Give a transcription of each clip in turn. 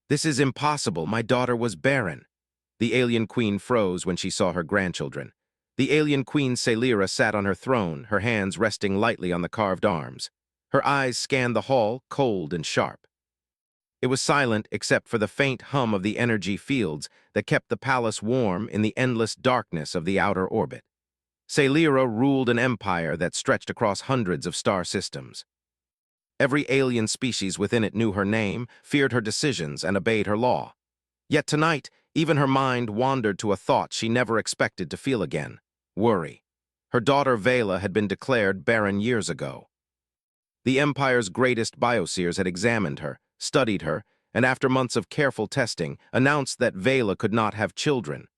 "This is impossible. My daughter was barren." The alien queen froze when she saw her grandchildren. The alien queen Celira sat on her throne, her hands resting lightly on the carved arms. Her eyes scanned the hall, cold and sharp. It was silent except for the faint hum of the energy fields that kept the palace warm in the endless darkness of the outer orbit. Celira ruled an empire that stretched across hundreds of star systems. Every alien species within it knew her name, feared her decisions, and obeyed her law. Yet tonight, even her mind wandered to a thought she never expected to feel again: worry. Her daughter Vela had been declared barren years ago. The Empire's greatest bioseers had examined her, studied her, and after months of careful testing, announced that Vela could not have children.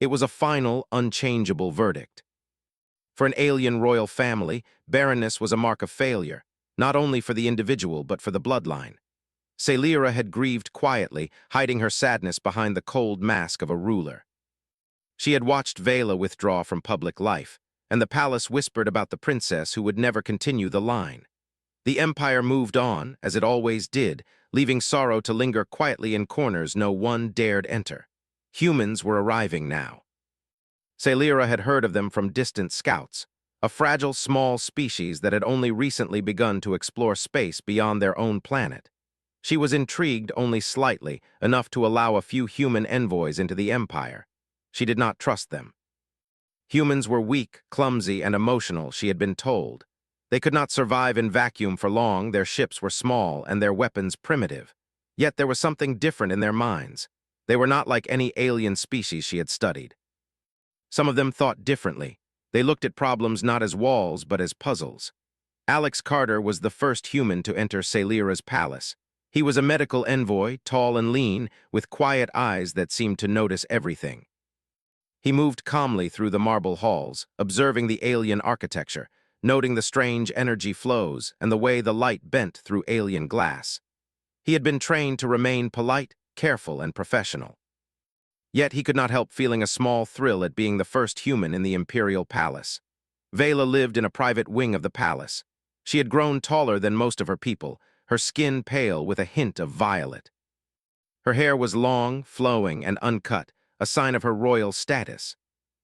It was a final, unchangeable verdict. For an alien royal family, barrenness was a mark of failure, not only for the individual but for the bloodline. Celira had grieved quietly, hiding her sadness behind the cold mask of a ruler. She had watched Vela withdraw from public life, and the palace whispered about the princess who would never continue the line. The empire moved on, as it always did, leaving sorrow to linger quietly in corners no one dared enter. Humans were arriving now. Celira had heard of them from distant scouts, a fragile small species that had only recently begun to explore space beyond their own planet. She was intrigued only slightly, enough to allow a few human envoys into the empire. She did not trust them. Humans were weak, clumsy, and emotional, she had been told. They could not survive in vacuum for long, their ships were small, and their weapons primitive. Yet there was something different in their minds. They were not like any alien species she had studied. Some of them thought differently. They looked at problems not as walls, but as puzzles. Alex Carter was the first human to enter Celira's palace. He was a medical envoy, tall and lean, with quiet eyes that seemed to notice everything. He moved calmly through the marble halls, observing the alien architecture, noting the strange energy flows and the way the light bent through alien glass. He had been trained to remain polite, careful, and professional. Yet he could not help feeling a small thrill at being the first human in the imperial palace. Vela lived in a private wing of the palace. She had grown taller than most of her people, her skin pale with a hint of violet. Her hair was long, flowing, and uncut, a sign of her royal status.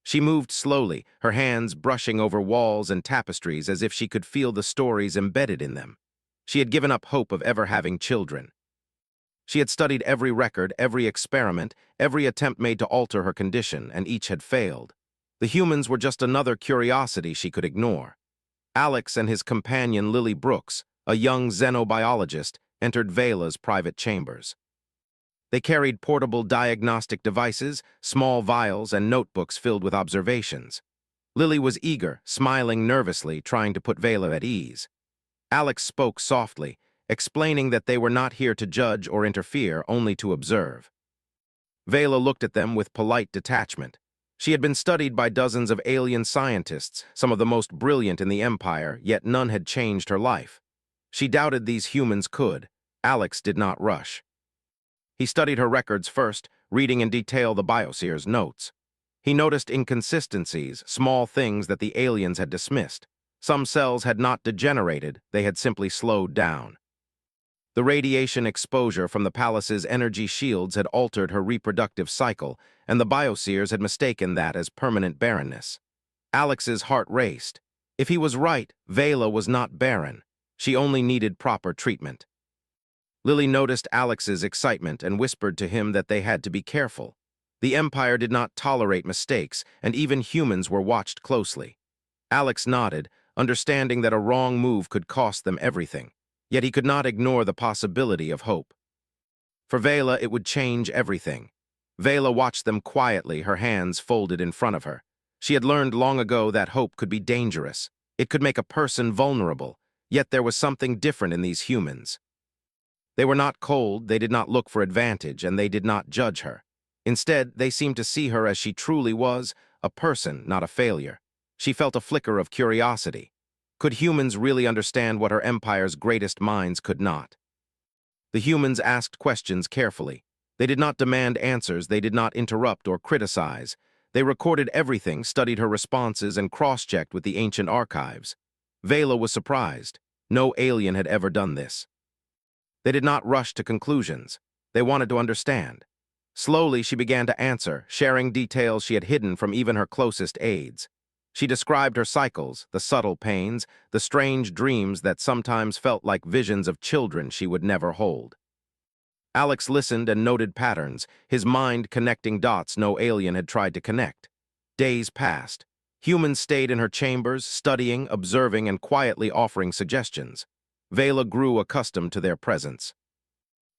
She moved slowly, her hands brushing over walls and tapestries as if she could feel the stories embedded in them. She had given up hope of ever having children. She had studied every record, every experiment, every attempt made to alter her condition, and each had failed. The humans were just another curiosity she could ignore. Alex and his companion Lily Brooks, a young xenobiologist, entered Vela's private chambers. They carried portable diagnostic devices, small vials, and notebooks filled with observations. Lily was eager, smiling nervously, trying to put Vela at ease. Alex spoke softly, explaining that they were not here to judge or interfere, only to observe. Vela looked at them with polite detachment. She had been studied by dozens of alien scientists, some of the most brilliant in the Empire, yet none had changed her life. She doubted these humans could. Alex did not rush. He studied her records first, reading in detail the bioseer's notes. He noticed inconsistencies, small things that the aliens had dismissed. Some cells had not degenerated, they had simply slowed down. The radiation exposure from the palace's energy shields had altered her reproductive cycle, and the bioseers had mistaken that as permanent barrenness. Alex's heart raced. If he was right, Vela was not barren. She only needed proper treatment. Lily noticed Alex's excitement and whispered to him that they had to be careful. The Empire did not tolerate mistakes, and even humans were watched closely. Alex nodded, understanding that a wrong move could cost them everything. Yet he could not ignore the possibility of hope. For Vela, it would change everything. Vela watched them quietly, her hands folded in front of her. She had learned long ago that hope could be dangerous. It could make a person vulnerable, yet there was something different in these humans. They were not cold, they did not look for advantage, and they did not judge her. Instead, they seemed to see her as she truly was, a person, not a failure. She felt a flicker of curiosity. Could humans really understand what her empire's greatest minds could not? The humans asked questions carefully. They did not demand answers, they did not interrupt or criticize. They recorded everything, studied her responses, and cross-checked with the ancient archives. Vela was surprised. No alien had ever done this. They did not rush to conclusions. They wanted to understand. Slowly, she began to answer, sharing details she had hidden from even her closest aides. She described her cycles, the subtle pains, the strange dreams that sometimes felt like visions of children she would never hold. Alex listened and noted patterns, his mind connecting dots no alien had tried to connect. Days passed. Humans stayed in her chambers, studying, observing, and quietly offering suggestions. Vela grew accustomed to their presence.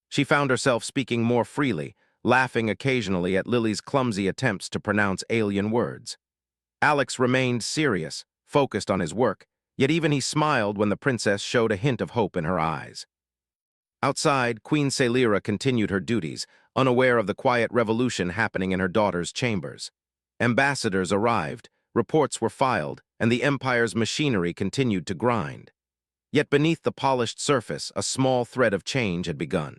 She found herself speaking more freely, laughing occasionally at Lily's clumsy attempts to pronounce alien words. Alex remained serious, focused on his work, yet even he smiled when the princess showed a hint of hope in her eyes. Outside, Queen Celira continued her duties, unaware of the quiet revolution happening in her daughter's chambers. Ambassadors arrived, reports were filed, and the Empire's machinery continued to grind. Yet beneath the polished surface, a small thread of change had begun.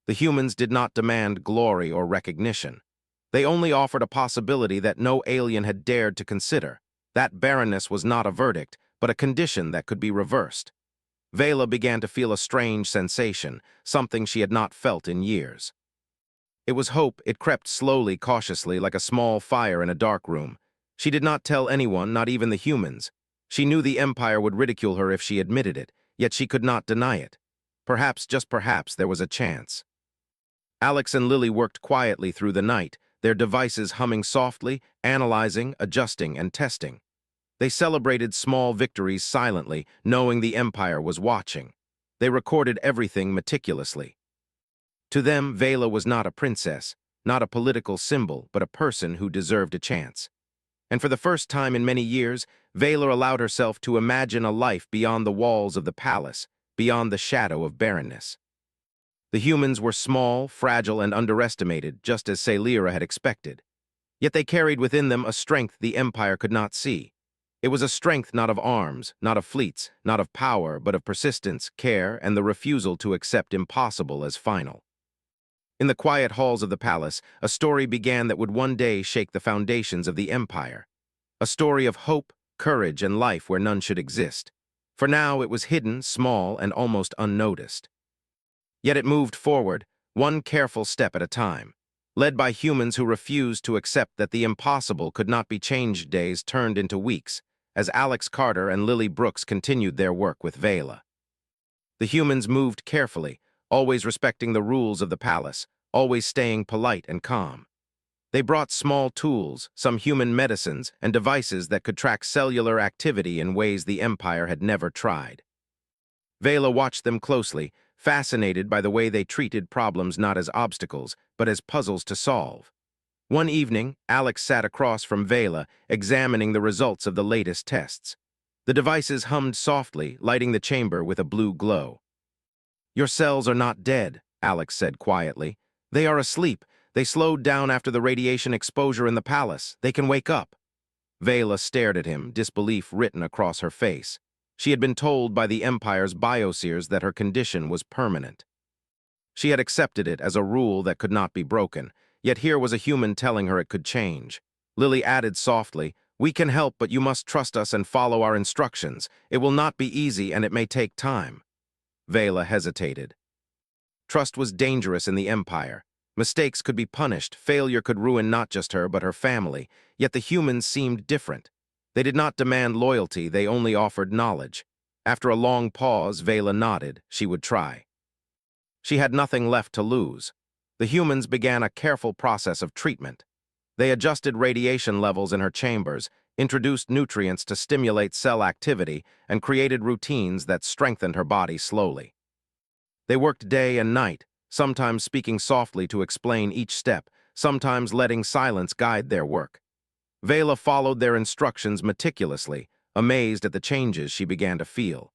The humans did not demand glory or recognition. They only offered a possibility that no alien had dared to consider. That barrenness was not a verdict, but a condition that could be reversed. Vela began to feel a strange sensation, something she had not felt in years. It was hope. It crept slowly, cautiously, like a small fire in a dark room. She did not tell anyone, not even the humans. She knew the Empire would ridicule her if she admitted it, yet she could not deny it. Perhaps, just perhaps, there was a chance. Alex and Lily worked quietly through the night, their devices humming softly, analyzing, adjusting, and testing. They celebrated small victories silently, knowing the Empire was watching. They recorded everything meticulously. To them, Vela was not a princess, not a political symbol, but a person who deserved a chance. And for the first time in many years, Vela allowed herself to imagine a life beyond the walls of the palace, beyond the shadow of barrenness. The humans were small, fragile, and underestimated, just as Celira had expected. Yet they carried within them a strength the Empire could not see. It was a strength not of arms, not of fleets, not of power, but of persistence, care, and the refusal to accept impossible as final. In the quiet halls of the palace, a story began that would one day shake the foundations of the Empire. A story of hope, courage, and life where none should exist. For now, it was hidden, small, and almost unnoticed. Yet it moved forward, one careful step at a time. Led by humans who refused to accept that the impossible could not be changed, days turned into weeks, as Alex Carter and Lily Brooks continued their work with Vela. The humans moved carefully, always respecting the rules of the palace, always staying polite and calm. They brought small tools, some human medicines, and devices that could track cellular activity in ways the Empire had never tried. Vela watched them closely, fascinated by the way they treated problems not as obstacles, but as puzzles to solve. One evening, Alex sat across from Vela, examining the results of the latest tests. The devices hummed softly, lighting the chamber with a blue glow. "Your cells are not dead," Alex said quietly. "They are asleep. They slowed down after the radiation exposure in the palace. They can wake up." Vela stared at him, disbelief written across her face. She had been told by the Empire's bioseers that her condition was permanent. She had accepted it as a rule that could not be broken, yet here was a human telling her it could change. Lily added softly, "We can help, but you must trust us and follow our instructions. It will not be easy and it may take time." Vela hesitated. Trust was dangerous in the Empire. Mistakes could be punished, failure could ruin not just her but her family, yet the humans seemed different. They did not demand loyalty, they only offered knowledge. After a long pause, Vela nodded. She would try. She had nothing left to lose. The humans began a careful process of treatment. They adjusted radiation levels in her chambers, introduced nutrients to stimulate cell activity, and created routines that strengthened her body slowly. They worked day and night, sometimes speaking softly to explain each step, sometimes letting silence guide their work. Vela followed their instructions meticulously, amazed at the changes she began to feel.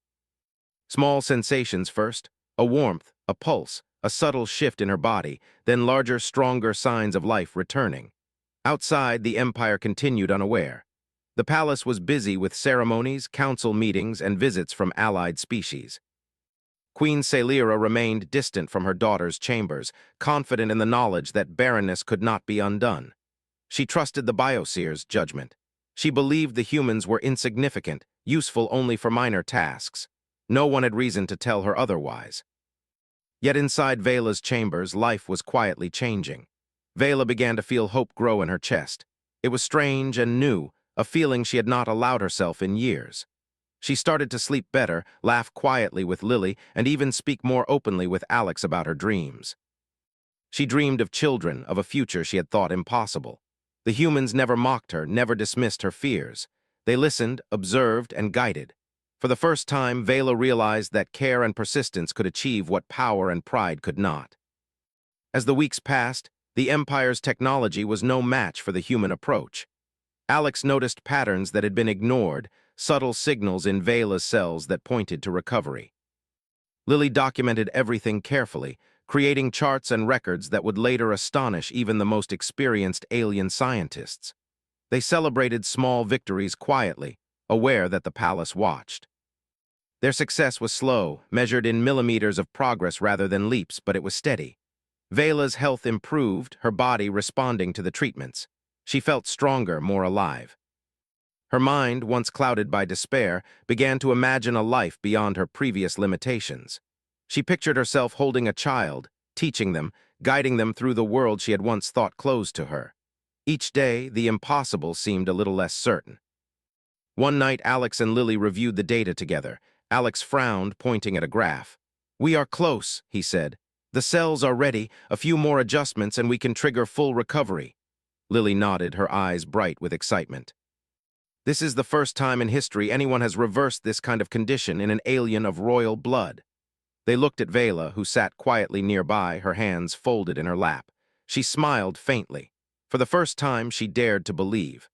Small sensations first, a warmth, a pulse, a subtle shift in her body, then larger, stronger signs of life returning. Outside, the Empire continued unaware. The palace was busy with ceremonies, council meetings, and visits from allied species. Queen Celira remained distant from her daughter's chambers, confident in the knowledge that barrenness could not be undone. She trusted the bioseer's judgment. She believed the humans were insignificant, useful only for minor tasks. No one had reason to tell her otherwise. Yet inside Vela's chambers, life was quietly changing. Vela began to feel hope grow in her chest. It was strange and new, a feeling she had not allowed herself in years. She started to sleep better, laugh quietly with Lily, and even speak more openly with Alex about her dreams. She dreamed of children, of a future she had thought impossible. The humans never mocked her, never dismissed her fears. They listened, observed, and guided. For the first time, Vela realized that care and persistence could achieve what power and pride could not. As the weeks passed, the Empire's technology was no match for the human approach. Alex noticed patterns that had been ignored, subtle signals in Vela's cells that pointed to recovery. Lily documented everything carefully, creating charts and records that would later astonish even the most experienced alien scientists. They celebrated small victories quietly, aware that the palace watched. Their success was slow, measured in millimeters of progress rather than leaps, but it was steady. Vela's health improved, her body responding to the treatments. She felt stronger, more alive. Her mind, once clouded by despair, began to imagine a life beyond her previous limitations. She pictured herself holding a child, teaching them, guiding them through the world she had once thought closed to her. Each day, the impossible seemed a little less certain. One night, Alex and Lily reviewed the data together. Alex frowned, pointing at a graph. "We are close," he said. "The cells are ready, a few more adjustments and we can trigger full recovery." Lily nodded, her eyes bright with excitement. This is the first time in history anyone has reversed this kind of condition in an alien of royal blood. They looked at Vela, who sat quietly nearby, her hands folded in her lap. She smiled faintly. For the first time, she dared to believe.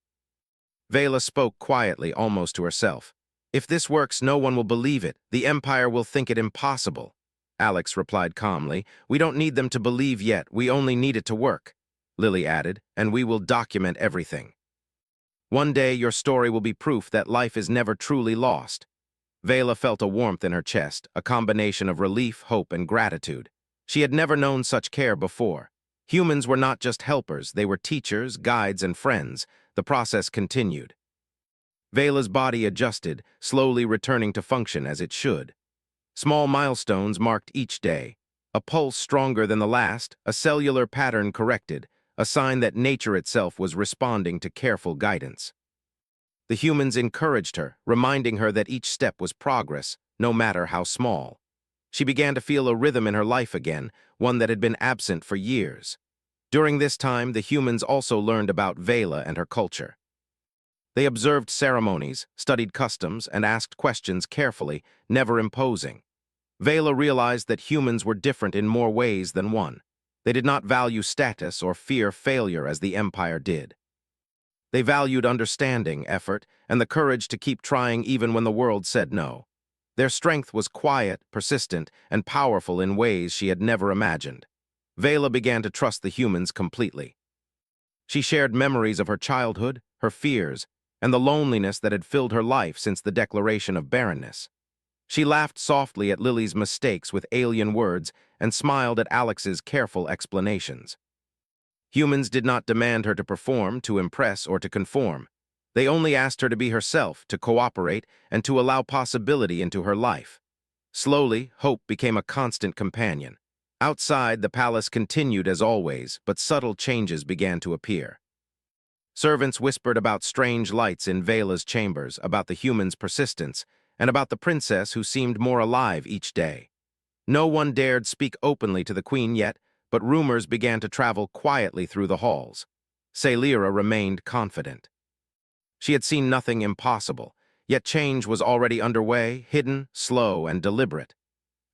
Vela spoke quietly, almost to herself. "If this works, no one will believe it. The Empire will think it impossible." Alex replied calmly, "We don't need them to believe yet. We only need it to work." Lily added, "And we will document everything. One day, your story will be proof that life is never truly lost." Vela felt a warmth in her chest, a combination of relief, hope, and gratitude. She had never known such care before. Humans were not just helpers, they were teachers, guides, and friends. The process continued. Vela's body adjusted, slowly returning to function as it should. Small milestones marked each day. A pulse stronger than the last, a cellular pattern corrected, a sign that nature itself was responding to careful guidance. The humans encouraged her, reminding her that each step was progress, no matter how small. She began to feel a rhythm in her life again, one that had been absent for years. During this time, the humans also learned about Vela and her culture. They observed ceremonies, studied customs, and asked questions carefully, never imposing. Vela realized that humans were different in more ways than one. They did not value status or fear failure as the Empire did. They valued understanding, effort, and the courage to keep trying even when the world said no. Their strength was quiet, persistent, and powerful in ways she had never imagined. Vela began to trust the humans completely. She shared memories of her childhood, her fears, and the loneliness that had filled her life since the declaration of barrenness. She laughed softly at Lily's mistakes with alien words and smiled at Alex's careful explanations. Humans did not demand her to perform, to impress, or to conform. They only asked her to be herself, to cooperate, and to allow possibility into her life. Slowly, hope became a constant companion. Outside, the palace continued as always, but subtle changes began to appear. Servants whispered about strange lights in Vela's chambers, about the humans' persistence, and about the princess who seemed more alive each day. No one dared speak openly to the queen yet, but rumors began to travel quietly through the halls. Celira remained confident. She had seen nothing impossible, yet change was already underway, hidden, slow, and deliberate.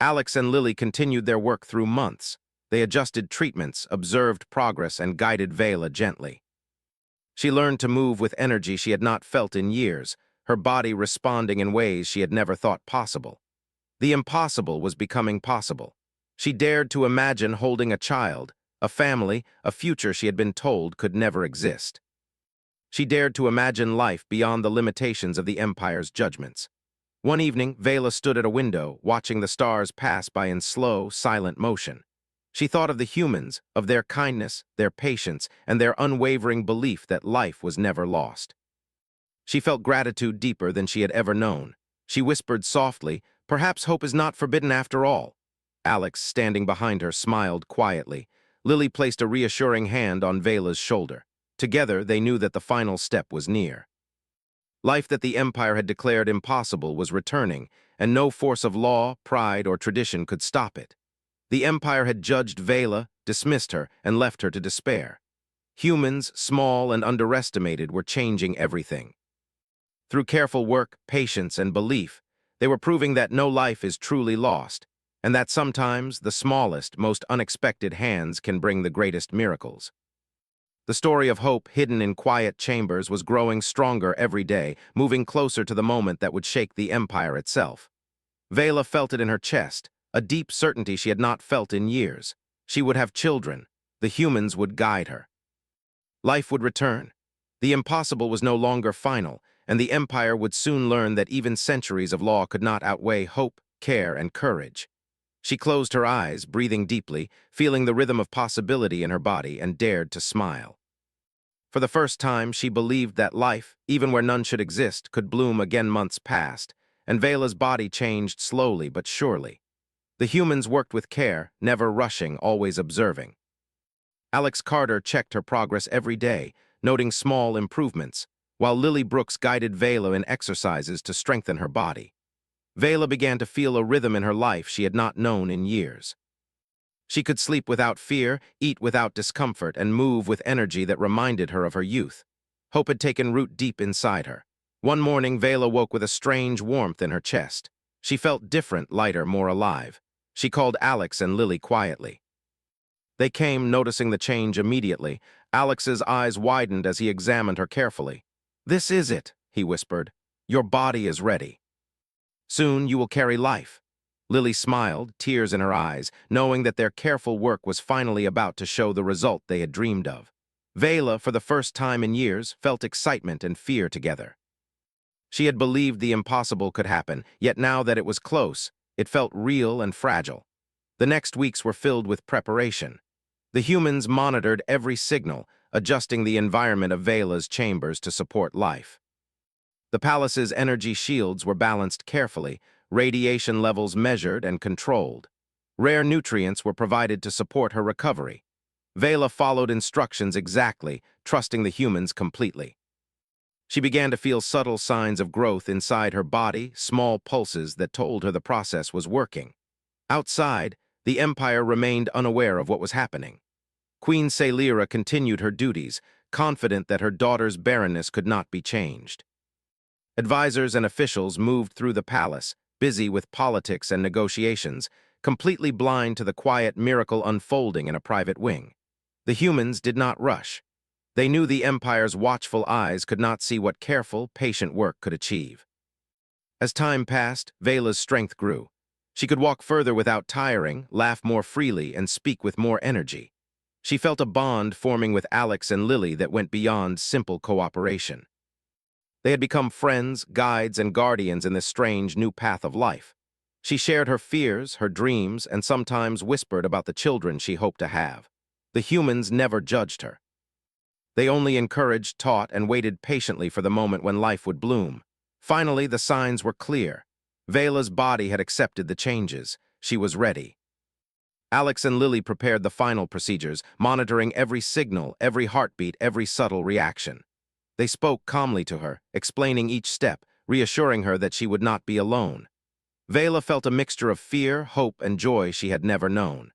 Alex and Lily continued their work through months. They adjusted treatments, observed progress, and guided Vela gently. She learned to move with energy she had not felt in years, her body responding in ways she had never thought possible. The impossible was becoming possible. She dared to imagine holding a child, a family, a future she had been told could never exist. She dared to imagine life beyond the limitations of the Empire's judgments. One evening, Vela stood at a window, watching the stars pass by in slow, silent motion. She thought of the humans, of their kindness, their patience, and their unwavering belief that life was never lost. She felt gratitude deeper than she had ever known. She whispered softly, "Perhaps hope is not forbidden after all." Alex, standing behind her, smiled quietly. Lily placed a reassuring hand on Vela's shoulder. Together, they knew that the final step was near. Life that the Empire had declared impossible was returning, and no force of law, pride, or tradition could stop it. The Empire had judged Vela, dismissed her, and left her to despair. Humans, small and underestimated, were changing everything. Through careful work, patience, and belief, they were proving that no life is truly lost, and that sometimes the smallest, most unexpected hands can bring the greatest miracles. The story of hope hidden in quiet chambers was growing stronger every day, moving closer to the moment that would shake the Empire itself. Vela felt it in her chest, a deep certainty she had not felt in years. She would have children. The humans would guide her. Life would return. The impossible was no longer final, and the Empire would soon learn that even centuries of law could not outweigh hope, care, and courage. She closed her eyes, breathing deeply, feeling the rhythm of possibility in her body, and dared to smile. For the first time, she believed that life, even where none should exist, could bloom again. Months passed, and Vela's body changed slowly but surely. The humans worked with care, never rushing, always observing. Alex Carter checked her progress every day, noting small improvements, while Lily Brooks guided Vela in exercises to strengthen her body. Vela began to feel a rhythm in her life she had not known in years. She could sleep without fear, eat without discomfort, and move with energy that reminded her of her youth. Hope had taken root deep inside her. One morning, Vela woke with a strange warmth in her chest. She felt different, lighter, more alive. She called Alex and Lily quietly. They came, noticing the change immediately. Alex's eyes widened as he examined her carefully. "This is it," he whispered. "Your body is ready. Soon you will carry life." Lily smiled, tears in her eyes, knowing that their careful work was finally about to show the result they had dreamed of. Vela, for the first time in years, felt excitement and fear together. She had believed the impossible could happen, yet now that it was close, it felt real and fragile. The next weeks were filled with preparation. The humans monitored every signal, adjusting the environment of Vela's chambers to support life. The palace's energy shields were balanced carefully, radiation levels measured and controlled. Rare nutrients were provided to support her recovery. Vela followed instructions exactly, trusting the humans completely. She began to feel subtle signs of growth inside her body, small pulses that told her the process was working. Outside, the Empire remained unaware of what was happening. Queen Sailira continued her duties, confident that her daughter's barrenness could not be changed. Advisors and officials moved through the palace, busy with politics and negotiations, completely blind to the quiet miracle unfolding in a private wing. The humans did not rush. They knew the Empire's watchful eyes could not see what careful, patient work could achieve. As time passed, Vela's strength grew. She could walk further without tiring, laugh more freely, and speak with more energy. She felt a bond forming with Alex and Lily that went beyond simple cooperation. They had become friends, guides, and guardians in this strange new path of life. She shared her fears, her dreams, and sometimes whispered about the children she hoped to have. The humans never judged her. They only encouraged, taught, and waited patiently for the moment when life would bloom. Finally, the signs were clear. Vela's body had accepted the changes. She was ready. Alex and Lily prepared the final procedures, monitoring every signal, every heartbeat, every subtle reaction. They spoke calmly to her, explaining each step, reassuring her that she would not be alone. Vela felt a mixture of fear, hope, and joy she had never known.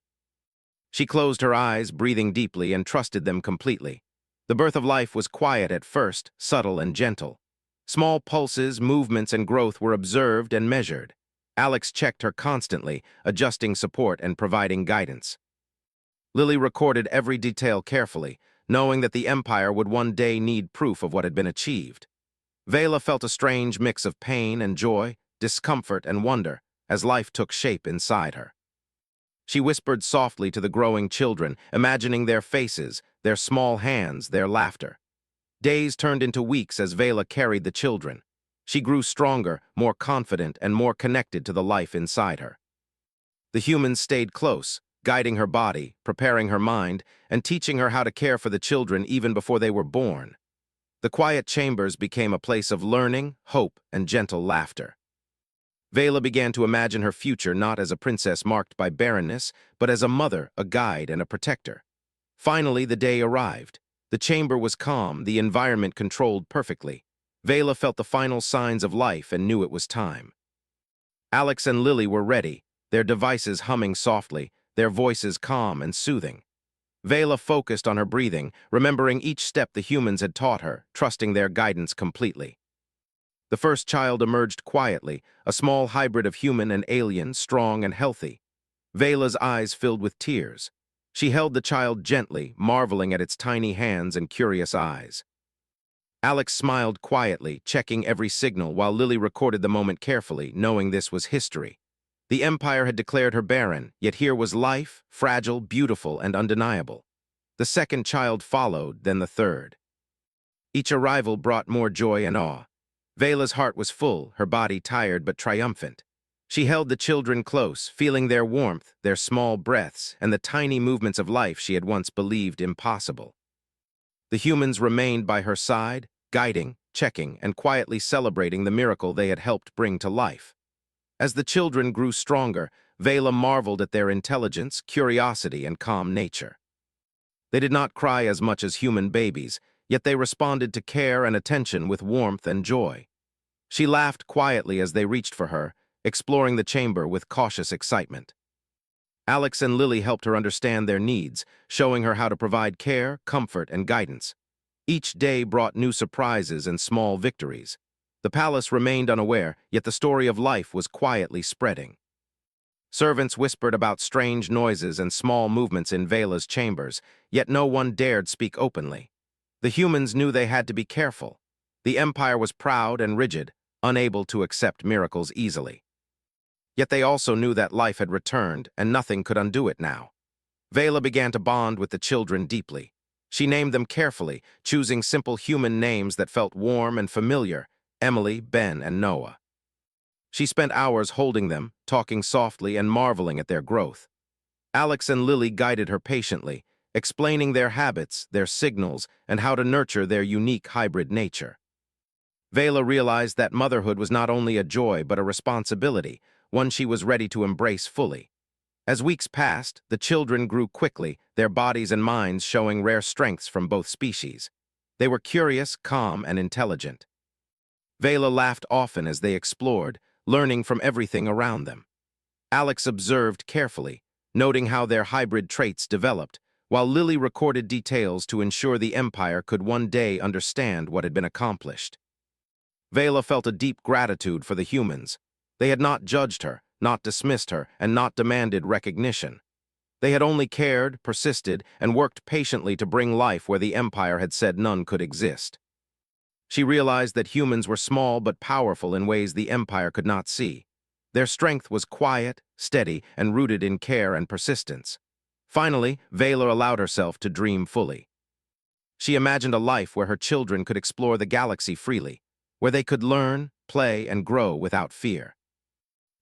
She closed her eyes, breathing deeply, and trusted them completely. The birth of life was quiet at first, subtle and gentle. Small pulses, movements, and growth were observed and measured. Alex checked her constantly, adjusting support and providing guidance. Lily recorded every detail carefully, knowing that the Empire would one day need proof of what had been achieved. Vela felt a strange mix of pain and joy, discomfort and wonder, as life took shape inside her. She whispered softly to the growing children, imagining their faces, their small hands, their laughter. Days turned into weeks as Vela carried the children. She grew stronger, more confident, and more connected to the life inside her. The humans stayed close, guiding her body, preparing her mind, and teaching her how to care for the children even before they were born. The quiet chambers became a place of learning, hope, and gentle laughter. Vela began to imagine her future not as a princess marked by barrenness, but as a mother, a guide, and a protector. Finally, the day arrived. The chamber was calm, the environment controlled perfectly. Vela felt the final signs of life and knew it was time. Alex and Lily were ready, their devices humming softly, their voices calm and soothing. Vela focused on her breathing, remembering each step the humans had taught her, trusting their guidance completely. The first child emerged quietly, a small hybrid of human and alien, strong and healthy. Vela's eyes filled with tears. She held the child gently, marveling at its tiny hands and curious eyes. Alex smiled quietly, checking every signal, while Lily recorded the moment carefully, knowing this was history. The Empire had declared her barren, yet here was life, fragile, beautiful, and undeniable. The second child followed, then the third. Each arrival brought more joy and awe. Vela's heart was full, her body tired but triumphant. She held the children close, feeling their warmth, their small breaths, and the tiny movements of life she had once believed impossible. The humans remained by her side, guiding, checking, and quietly celebrating the miracle they had helped bring to life. As the children grew stronger, Vela marveled at their intelligence, curiosity, and calm nature. They did not cry as much as human babies, yet they responded to care and attention with warmth and joy. She laughed quietly as they reached for her, exploring the chamber with cautious excitement. Alex and Lily helped her understand their needs, showing her how to provide care, comfort, and guidance. Each day brought new surprises and small victories. The palace remained unaware, yet the story of life was quietly spreading. Servants whispered about strange noises and small movements in Vela's chambers, yet no one dared speak openly. The humans knew they had to be careful. The Empire was proud and rigid, unable to accept miracles easily. Yet they also knew that life had returned, and nothing could undo it now. Vela began to bond with the children deeply. She named them carefully, choosing simple human names that felt warm and familiar: Emily, Ben, and Noah. She spent hours holding them, talking softly and marveling at their growth. Alex and Lily guided her patiently, explaining their habits, their signals, and how to nurture their unique hybrid nature. Vela realized that motherhood was not only a joy but a responsibility, one she was ready to embrace fully. As weeks passed, the children grew quickly, their bodies and minds showing rare strengths from both species. They were curious, calm, and intelligent. Vela laughed often as they explored, learning from everything around them. Alex observed carefully, noting how their hybrid traits developed, while Lily recorded details to ensure the Empire could one day understand what had been accomplished. Vela felt a deep gratitude for the humans. They had not judged her, not dismissed her, and not demanded recognition. They had only cared, persisted, and worked patiently to bring life where the Empire had said none could exist. She realized that humans were small but powerful in ways the Empire could not see. Their strength was quiet, steady, and rooted in care and persistence. Finally, Vela allowed herself to dream fully. She imagined a life where her children could explore the galaxy freely, where they could learn, play, and grow without fear.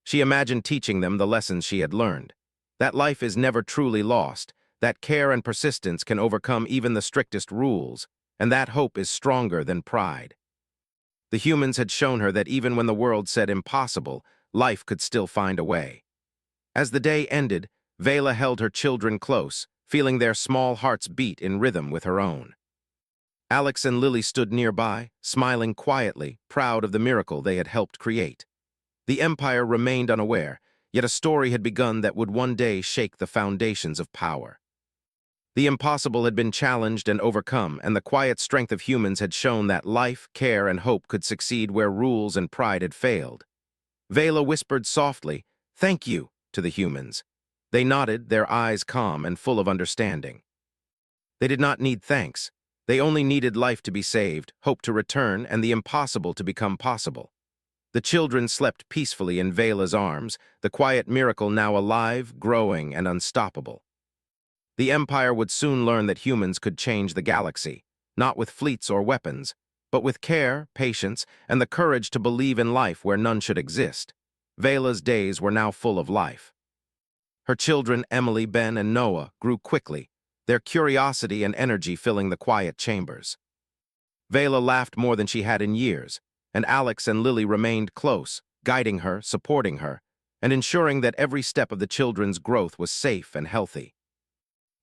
She imagined teaching them the lessons she had learned. That life is never truly lost, that care and persistence can overcome even the strictest rules, and that hope is stronger than pride. The humans had shown her that even when the world said impossible, life could still find a way. As the day ended, Vela held her children close, feeling their small hearts beat in rhythm with her own. Alex and Lily stood nearby, smiling quietly, proud of the miracle they had helped create. The Empire remained unaware, yet a story had begun that would one day shake the foundations of power. The impossible had been challenged and overcome, and the quiet strength of humans had shown that life, care, and hope could succeed where rules and pride had failed. Vela whispered softly, "Thank you," to the humans. They nodded, their eyes calm and full of understanding. They did not need thanks. They only needed life to be saved, hope to return, and the impossible to become possible. The children slept peacefully in Vela's arms, the quiet miracle now alive, growing, and unstoppable. The Empire would soon learn that humans could change the galaxy, not with fleets or weapons, but with care, patience, and the courage to believe in life where none should exist. Vela's days were now full of life. Her children, Emily, Ben, and Noah, grew quickly, their curiosity and energy filling the quiet chambers. Vela laughed more than she had in years, and Alex and Lily remained close, guiding her, supporting her, and ensuring that every step of the children's growth was safe and healthy.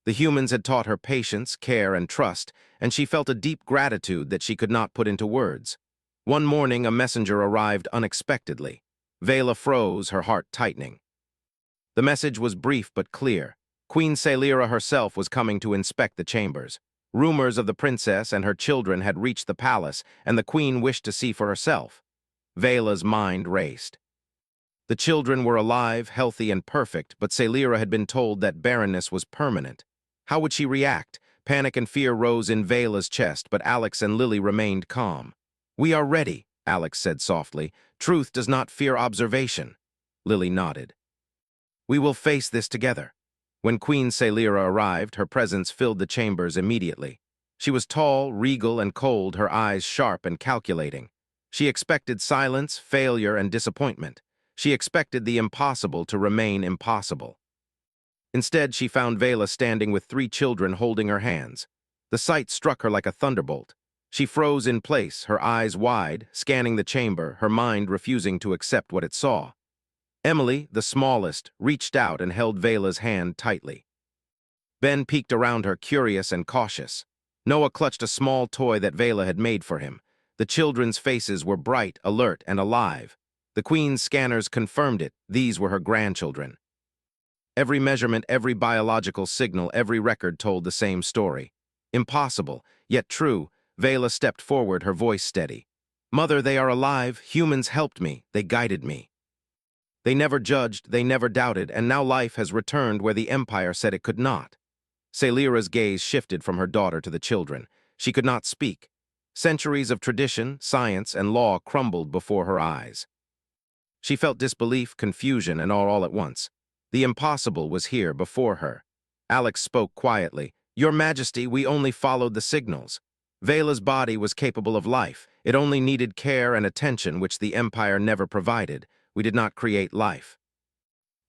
The humans had taught her patience, care, and trust, and she felt a deep gratitude that she could not put into words. One morning, a messenger arrived unexpectedly. Vela froze, her heart tightening. The message was brief but clear. Queen Sailira herself was coming to inspect the chambers. Rumors of the princess and her children had reached the palace, and the queen wished to see for herself. Vela's mind raced. The children were alive, healthy, and perfect, but Sailira had been told that barrenness was permanent. How would she react? Panic and fear rose in Vela's chest, but Alex and Lily remained calm. "We are ready," Alex said softly. "Truth does not fear observation." Lily nodded. "We will face this together." When Queen Sailira arrived, her presence filled the chambers immediately. She was tall, regal, and cold, her eyes sharp and calculating. She expected silence, failure, and disappointment. She expected the impossible to remain impossible. Instead, she found Vela standing with 3 children holding her hands. The sight struck her like a thunderbolt. She froze in place, her eyes wide, scanning the chamber, her mind refusing to accept what it saw. Emily, the smallest, reached out and held Vela's hand tightly. Ben peeked around her, curious and cautious. Noah clutched a small toy that Vela had made for him. The children's faces were bright, alert, and alive. The Queen's scanners confirmed it. These were her grandchildren. Every measurement, every biological signal, every record told the same story. Impossible, yet true. Vela stepped forward, her voice steady. "Mother, they are alive. Humans helped me. They guided me. They never judged, they never doubted, and now life has returned where the Empire said it could not." Sailira's gaze shifted from her daughter to the children. She could not speak. Centuries of tradition, science, and law crumbled before her eyes. She felt disbelief, confusion, and all at once. The impossible was here before her. Alex spoke quietly. "Your Majesty, we only followed the signals. Vela's body was capable of life. It only needed care and attention, which the Empire never provided. We did not create life.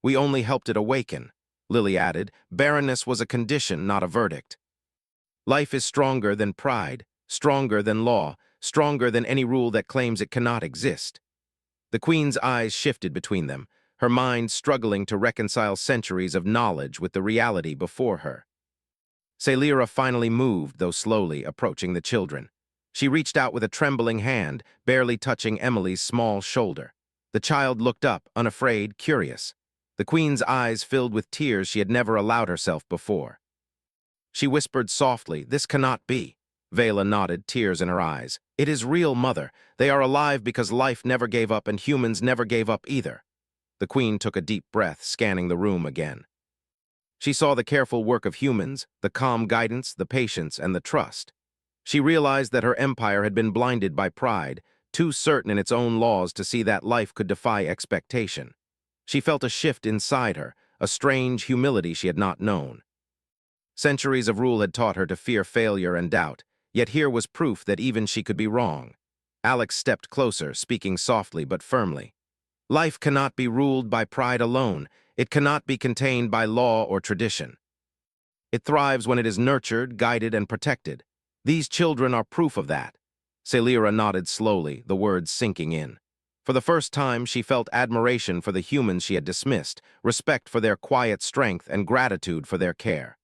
We only helped it awaken." Lily added, "Barrenness was a condition, not a verdict. Life is stronger than pride, stronger than law, stronger than any rule that claims it cannot exist." The Queen's eyes shifted between them, her mind struggling to reconcile centuries of knowledge with the reality before her. Sailira finally moved, though slowly, approaching the children. She reached out with a trembling hand, barely touching Emily's small shoulder. The child looked up, unafraid, curious. The Queen's eyes filled with tears she had never allowed herself before. She whispered softly, "This cannot be." Vela nodded, tears in her eyes. "It is real, Mother. They are alive because life never gave up and humans never gave up either." The Queen took a deep breath, scanning the room again. She saw the careful work of humans, the calm guidance, the patience, and the trust. She realized that her empire had been blinded by pride, too certain in its own laws to see that life could defy expectation. She felt a shift inside her, a strange humility she had not known. Centuries of rule had taught her to fear failure and doubt, yet here was proof that even she could be wrong. Alex stepped closer, speaking softly but firmly. "Life cannot be ruled by pride alone. It cannot be contained by law or tradition. It thrives when it is nurtured, guided, and protected. These children are proof of that." Sailira nodded slowly, the words sinking in. For the first time, she felt admiration for the humans she had dismissed, respect for their quiet strength, and gratitude for their care.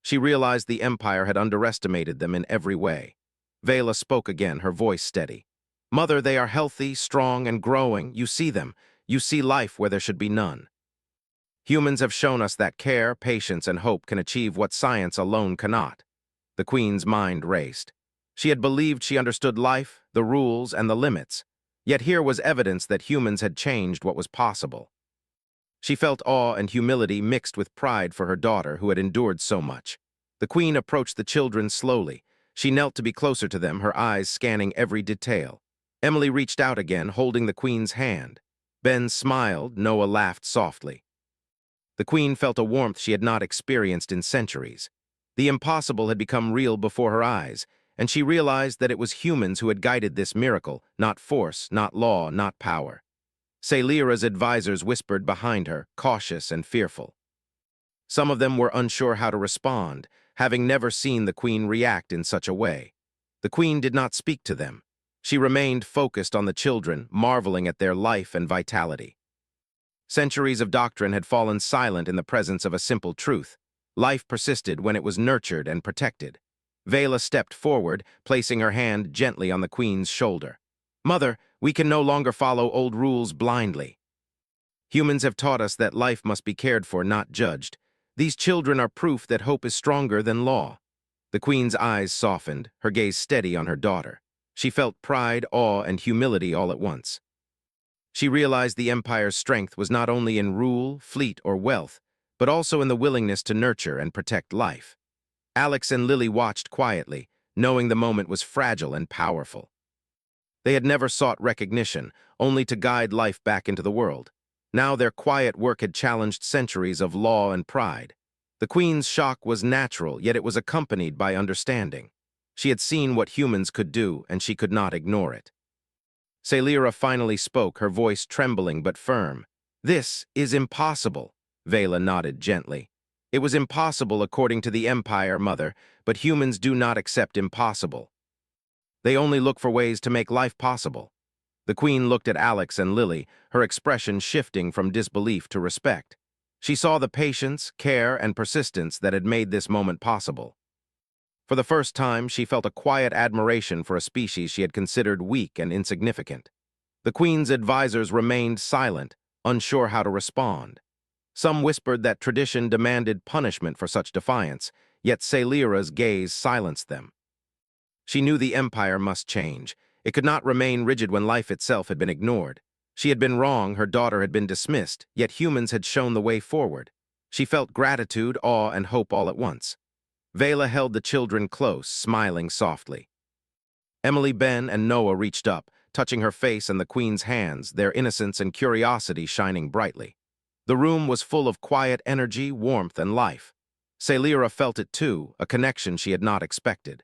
She realized the Empire had underestimated them in every way. Vela spoke again, her voice steady. "Mother, they are healthy, strong, and growing. You see them. You see life where there should be none. Humans have shown us that care, patience, and hope can achieve what science alone cannot." The Queen's mind raced. She had believed she understood life, the rules, and the limits. Yet here was evidence that humans had changed what was possible. She felt awe and humility mixed with pride for her daughter who had endured so much. The Queen approached the children slowly. She knelt to be closer to them, her eyes scanning every detail. Emily reached out again, holding the Queen's hand. Ben smiled, Noah laughed softly. The Queen felt a warmth she had not experienced in centuries. The impossible had become real before her eyes, and she realized that it was humans who had guided this miracle, not force, not law, not power. Sailira's advisors whispered behind her, cautious and fearful. Some of them were unsure how to respond, having never seen the Queen react in such a way. The Queen did not speak to them. She remained focused on the children, marveling at their life and vitality. Centuries of doctrine had fallen silent in the presence of a simple truth. Life persisted when it was nurtured and protected. Vela stepped forward, placing her hand gently on the queen's shoulder. "Mother, we can no longer follow old rules blindly. Humans have taught us that life must be cared for, not judged. These children are proof that hope is stronger than law." The queen's eyes softened, her gaze steady on her daughter. She felt pride, awe, and humility all at once. She realized the empire's strength was not only in rule, fleet, or wealth, but also in the willingness to nurture and protect life. Alex and Lily watched quietly, knowing the moment was fragile and powerful. They had never sought recognition, only to guide life back into the world. Now their quiet work had challenged centuries of law and pride. The queen's shock was natural, yet it was accompanied by understanding. She had seen what humans could do, and she could not ignore it. Celira finally spoke, her voice trembling but firm. "This is impossible," Vela nodded gently. "It was impossible according to the Empire, Mother, but humans do not accept impossible. They only look for ways to make life possible." The queen looked at Alex and Lily, her expression shifting from disbelief to respect. She saw the patience, care, and persistence that had made this moment possible. For the first time, she felt a quiet admiration for a species she had considered weak and insignificant. The queen's advisors remained silent, unsure how to respond. Some whispered that tradition demanded punishment for such defiance, yet Celira's gaze silenced them. She knew the empire must change. It could not remain rigid when life itself had been ignored. She had been wrong, her daughter had been dismissed, yet humans had shown the way forward. She felt gratitude, awe, and hope all at once. Vela held the children close, smiling softly. Emily, Ben, and Noah reached up, touching her face and the queen's hands, their innocence and curiosity shining brightly. The room was full of quiet energy, warmth, and life. Celira felt it too, a connection she had not expected.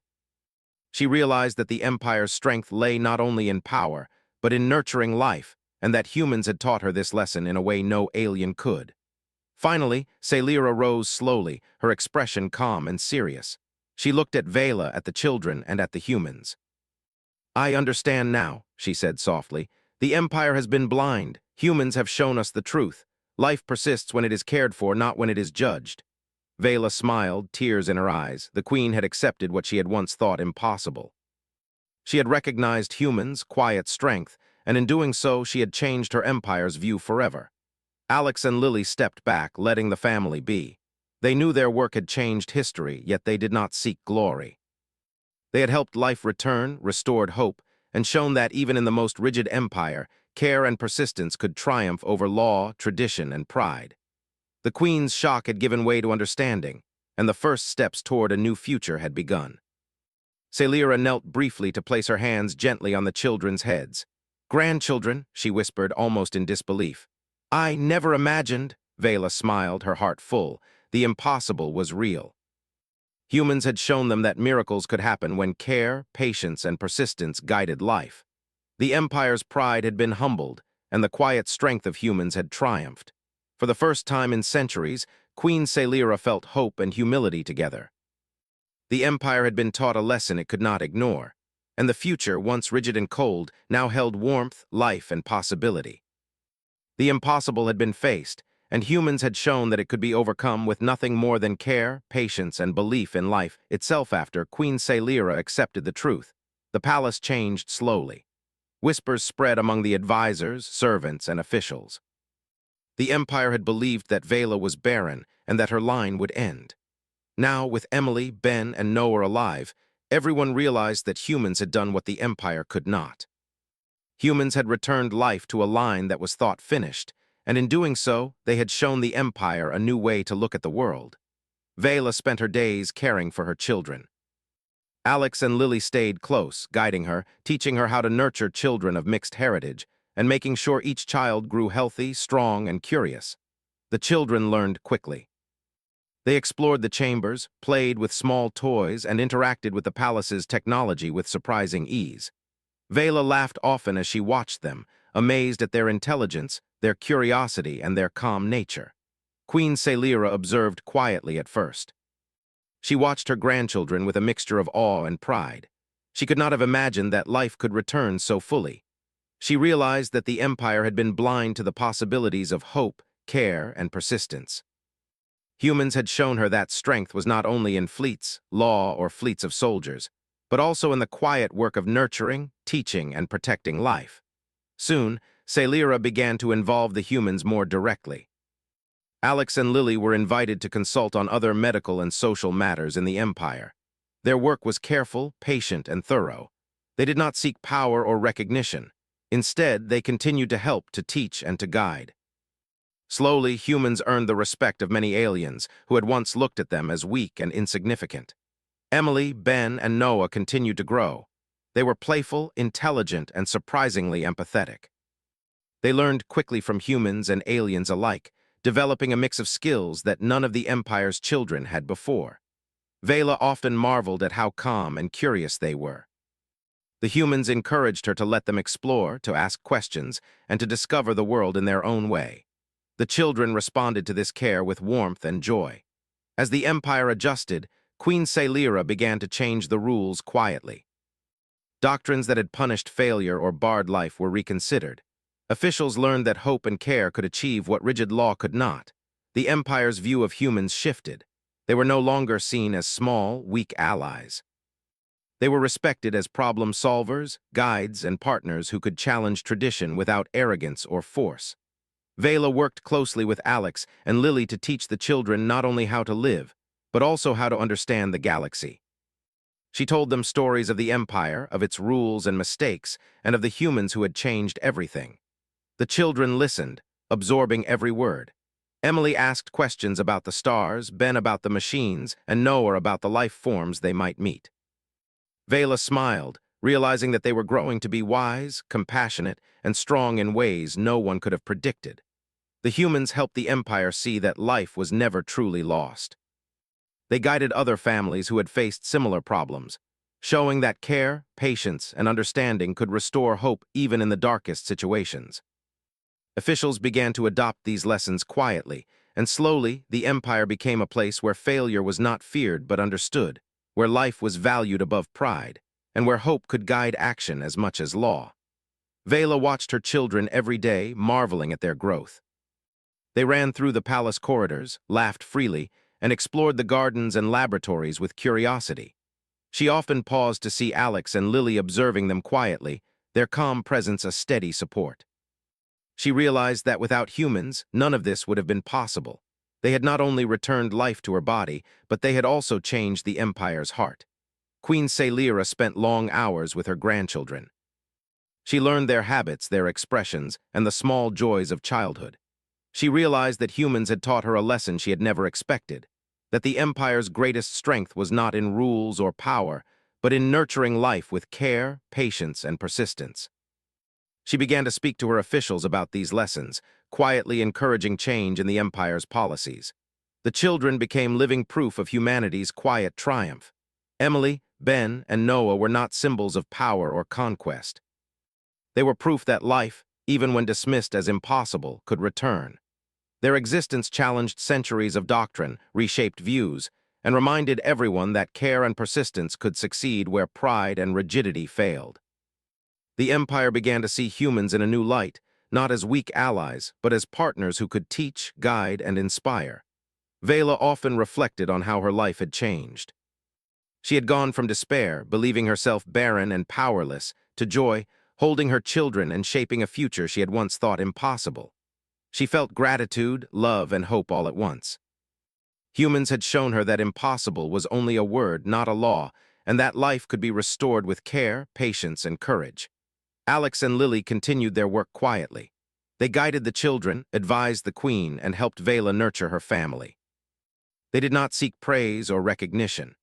She realized that the Empire's strength lay not only in power, but in nurturing life, and that humans had taught her this lesson in a way no alien could. Finally, Celira rose slowly, her expression calm and serious. She looked at Vela, at the children, and at the humans. "I understand now," she said softly. "The Empire has been blind. Humans have shown us the truth. Life persists when it is cared for, not when it is judged." Vela smiled, tears in her eyes. The queen had accepted what she had once thought impossible. She had recognized humans' quiet strength, and in doing so, she had changed her empire's view forever. Alex and Lily stepped back, letting the family be. They knew their work had changed history, yet they did not seek glory. They had helped life return, restored hope, and shown that even in the most rigid empire, care and persistence could triumph over law, tradition, and pride. The queen's shock had given way to understanding, and the first steps toward a new future had begun. Celira knelt briefly to place her hands gently on the children's heads. "Grandchildren," she whispered, almost in disbelief. "I never imagined," Vela smiled, her heart full. The impossible was real. Humans had shown them that miracles could happen when care, patience, and persistence guided life. The Empire's pride had been humbled, and the quiet strength of humans had triumphed. For the first time in centuries, Queen Celira felt hope and humility together. The Empire had been taught a lesson it could not ignore, and the future, once rigid and cold, now held warmth, life, and possibility. The impossible had been faced, and humans had shown that it could be overcome with nothing more than care, patience, and belief in life itself. After Queen Celira accepted the truth, the palace changed slowly. Whispers spread among the advisors, servants, and officials. The Empire had believed that Vela was barren and that her line would end. Now, with Emily, Ben, and Noah alive, everyone realized that humans had done what the Empire could not. Humans had returned life to a line that was thought finished, and in doing so, they had shown the Empire a new way to look at the world. Vela spent her days caring for her children. Alex and Lily stayed close, guiding her, teaching her how to nurture children of mixed heritage, and making sure each child grew healthy, strong, and curious. The children learned quickly. They explored the chambers, played with small toys, and interacted with the palace's technology with surprising ease. Vela laughed often as she watched them, amazed at their intelligence, their curiosity, and their calm nature. Queen Celira observed quietly at first. She watched her grandchildren with a mixture of awe and pride. She could not have imagined that life could return so fully. She realized that the Empire had been blind to the possibilities of hope, care, and persistence. Humans had shown her that strength was not only in fleets, law, or fleets of soldiers, but also in the quiet work of nurturing, teaching, and protecting life. Soon, Celira began to involve the humans more directly. Alex and Lily were invited to consult on other medical and social matters in the Empire. Their work was careful, patient, and thorough. They did not seek power or recognition. Instead, they continued to help, to teach, and to guide. Slowly, humans earned the respect of many aliens who had once looked at them as weak and insignificant. Emily, Ben, and Noah continued to grow. They were playful, intelligent, and surprisingly empathetic. They learned quickly from humans and aliens alike, developing a mix of skills that none of the Empire's children had before. Vela often marveled at how calm and curious they were. The humans encouraged her to let them explore, to ask questions, and to discover the world in their own way. The children responded to this care with warmth and joy. As the Empire adjusted, Queen Celira began to change the rules quietly. Doctrines that had punished failure or barred life were reconsidered. Officials learned that hope and care could achieve what rigid law could not. The Empire's view of humans shifted. They were no longer seen as small, weak allies. They were respected as problem solvers, guides, and partners who could challenge tradition without arrogance or force. Vela worked closely with Alex and Lily to teach the children not only how to live, but also how to understand the galaxy. She told them stories of the Empire, of its rules and mistakes, and of the humans who had changed everything. The children listened, absorbing every word. Emily asked questions about the stars, Ben about the machines, and Noah about the life forms they might meet. Vela smiled, realizing that they were growing to be wise, compassionate, and strong in ways no one could have predicted. The humans helped the Empire see that life was never truly lost. They guided other families who had faced similar problems, showing that care, patience, and understanding could restore hope even in the darkest situations. Officials began to adopt these lessons quietly, and slowly the Empire became a place where failure was not feared but understood, where life was valued above pride, and where hope could guide action as much as law. Vela watched her children every day, marveling at their growth. They ran through the palace corridors, laughed freely, and explored the gardens and laboratories with curiosity. She often paused to see Alex and Lily observing them quietly, their calm presence a steady support. She realized that without humans, none of this would have been possible. They had not only returned life to her body, but they had also changed the Empire's heart. Queen Celira spent long hours with her grandchildren. She learned their habits, their expressions, and the small joys of childhood. She realized that humans had taught her a lesson she had never expected, that the Empire's greatest strength was not in rules or power, but in nurturing life with care, patience, and persistence. She began to speak to her officials about these lessons, quietly encouraging change in the Empire's policies. The children became living proof of humanity's quiet triumph. Emily, Ben, and Noah were not symbols of power or conquest. They were proof that life, even when dismissed as impossible, could return. Their existence challenged centuries of doctrine, reshaped views, and reminded everyone that care and persistence could succeed where pride and rigidity failed. The Empire began to see humans in a new light, not as weak allies, but as partners who could teach, guide, and inspire. Vela often reflected on how her life had changed. She had gone from despair, believing herself barren and powerless, to joy, holding her children and shaping a future she had once thought impossible. She felt gratitude, love, and hope all at once. Humans had shown her that impossible was only a word, not a law, and that life could be restored with care, patience, and courage. Alex and Lily continued their work quietly. They guided the children, advised the queen, and helped Vela nurture her family. They did not seek praise or recognition.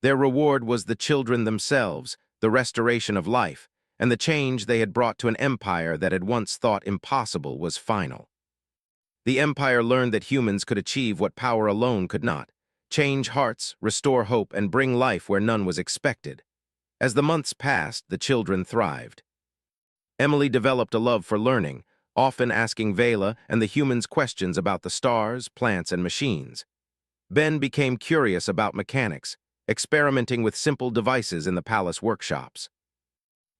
Their reward was the children themselves, the restoration of life, and the change they had brought to an empire that had once thought impossible was final. The empire learned that humans could achieve what power alone could not: change hearts, restore hope, and bring life where none was expected. As the months passed, the children thrived. Emily developed a love for learning, often asking Vela and the humans questions about the stars, plants, and machines. Ben became curious about mechanics, experimenting with simple devices in the palace workshops.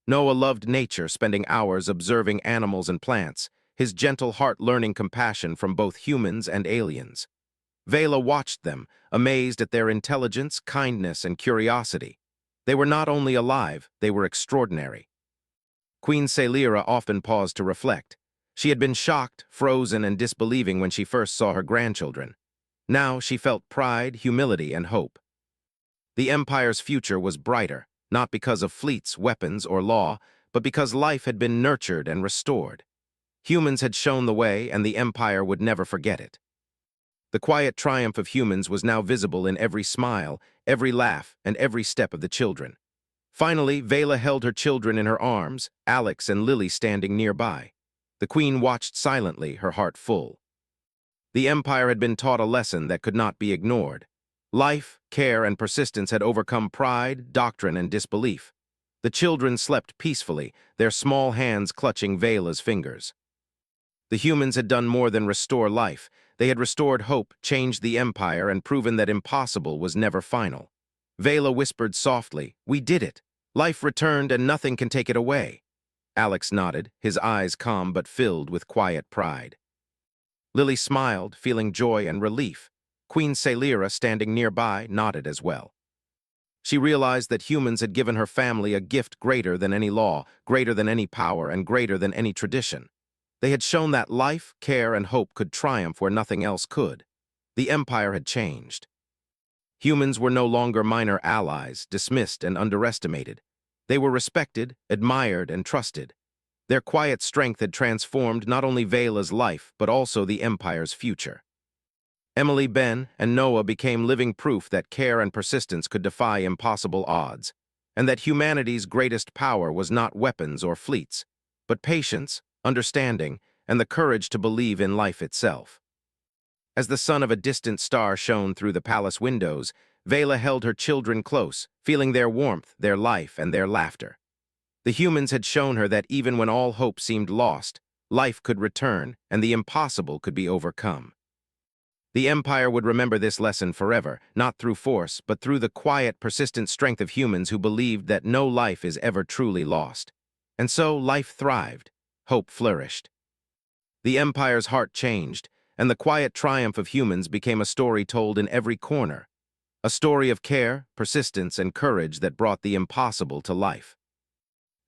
Noah loved nature, spending hours observing animals and plants, his gentle heart learning compassion from both humans and aliens. Vela watched them, amazed at their intelligence, kindness, and curiosity. They were not only alive, they were extraordinary. Queen Sailira often paused to reflect. She had been shocked, frozen, and disbelieving when she first saw her grandchildren. Now she felt pride, humility, and hope. The Empire's future was brighter, not because of fleets, weapons, or law, but because life had been nurtured and restored. Humans had shown the way, and the Empire would never forget it. The quiet triumph of humans was now visible in every smile, every laugh, and every step of the children. Finally, Vela held her children in her arms, Alex and Lily standing nearby. The queen watched silently, her heart full. The Empire had been taught a lesson that could not be ignored. Life, care, and persistence had overcome pride, doctrine, and disbelief. The children slept peacefully, their small hands clutching Vela's fingers. The humans had done more than restore life. They had restored hope, changed the Empire, and proven that impossible was never final. Vela whispered softly, "We did it. Life returned and nothing can take it away." Alex nodded, his eyes calm but filled with quiet pride. Lily smiled, feeling joy and relief. Queen Sailira, standing nearby, nodded as well. She realized that humans had given her family a gift greater than any law, greater than any power, and greater than any tradition. They had shown that life, care, and hope could triumph where nothing else could. The Empire had changed. Humans were no longer minor allies, dismissed and underestimated. They were respected, admired, and trusted. Their quiet strength had transformed not only Vela's life, but also the Empire's future. Emily, Ben, and Noah became living proof that care and persistence could defy impossible odds, and that humanity's greatest power was not weapons or fleets, but patience, understanding, and the courage to believe in life itself. As the sun of a distant star shone through the palace windows, Vela held her children close, feeling their warmth, their life, and their laughter. The humans had shown her that even when all hope seemed lost, life could return, and the impossible could be overcome. The Empire would remember this lesson forever, not through force, but through the quiet, persistent strength of humans who believed that no life is ever truly lost. And so life thrived. Hope flourished. The Empire's heart changed, and the quiet triumph of humans became a story told in every corner. A story of care, persistence, and courage that brought the impossible to life.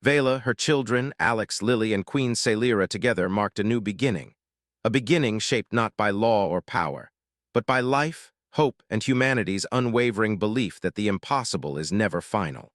Vela, her children, Alex, Lily, and Queen Sailira together marked a new beginning. A beginning shaped not by law or power, but by life, hope, and humanity's unwavering belief that the impossible is never final.